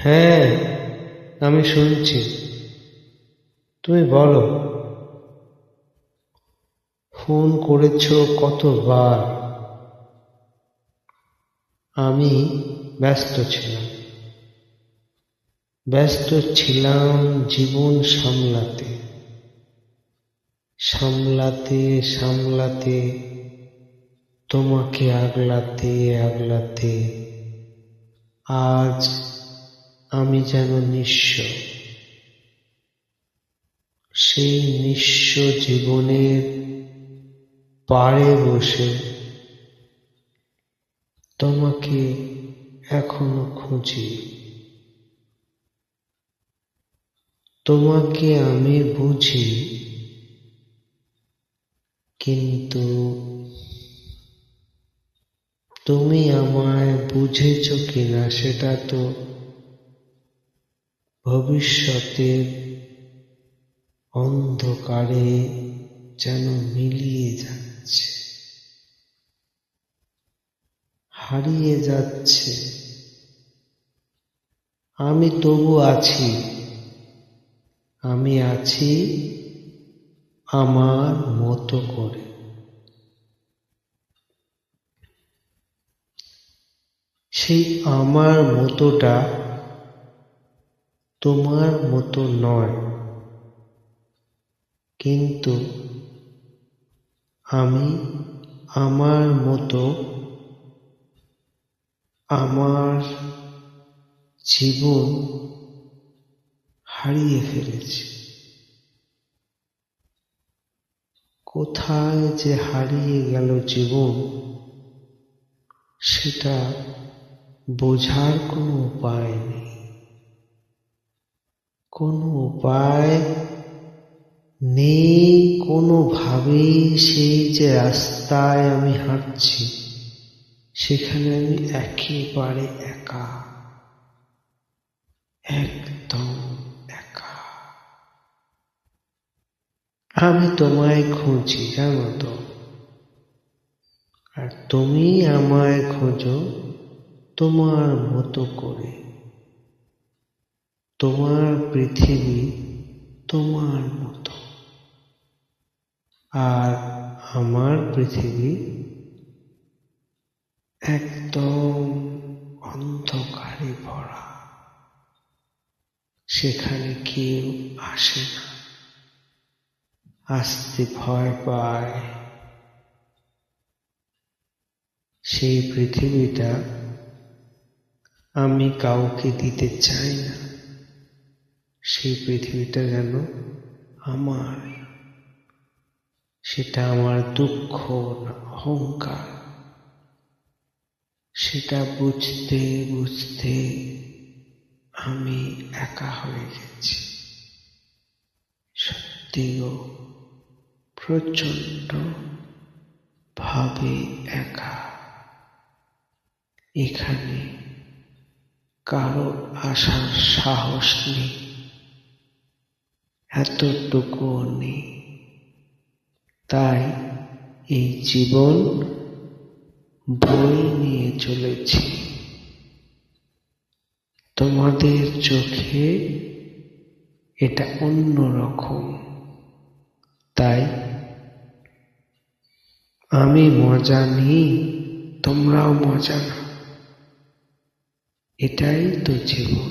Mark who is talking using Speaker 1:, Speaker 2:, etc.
Speaker 1: হ্যাঁ, আমি শুনছি। তুমি বলো। ফোন করেছো কতবার? আমি ব্যস্ত ছিলাম। ব্যস্ত ছিলাম জীবন সামলাতে। সামলাতে সামলাতে তোমাকে আগলাতে আগলাতে আজ আমি যেন নিঃস্ব। সেই নিঃস্ব জীবনের পাড়ে বসে তোমাকে এখনো খুঁজি। তোমাকে আমি বুঝি, কিন্তু তুমি আমায় বুঝেছ কিনা সেটা তো ভবিষ্যতের অন্ধকারে যেন মিলিয়ে যাচ্ছে, হারিয়ে যাচ্ছে। আমি তবু আছি। আমি আছি আমার মতো করে। সেই আমার মতোটা তোমার মতো নয়, কিন্তু আমি আমার মতো আমার জীবন হারিয়ে ফেলেছি। কোথায় যে হারিয়ে গেল জীবন, সেটা বোঝার কোনো উপায় নেই। কোনো উপায় নেই, কোনোভাবেই সেই যে রাস্তায় আমি হাঁটছি, সেখানে আমি একেবারে একা, একদম একা। আমি তোমায় খুঁজি, জানো তো, আর তুমি আমায় খোঁজো তোমার মতো করে। তোমার পৃথিবী তোমার মতো, আর আমার পৃথিবী একদম অন্ধকারে ভরা। সেখানে কেউ আসে না, আসতে ভয় পায়। সেই পৃথিবীটা আমি কাউকে দিতে চাই না। সেই পৃথিবীটা যেন আমার। সেটা আমার দুঃখ না অহংকার। সেটা বুঝতে বুঝতে আমি একা হয়ে গেছি। সত্যি গো, প্রচন্ড ভাবে একা। এখানে কারো আসার সাহস নেই, এতটুকুও নেই। তাই এই জীবন বই নিয়ে চলেছি। তোমাদের চোখে এটা অন্যরকম, তাই আমি মজা নিই, তোমরাও মজা নাও। এটাই তো জীবন।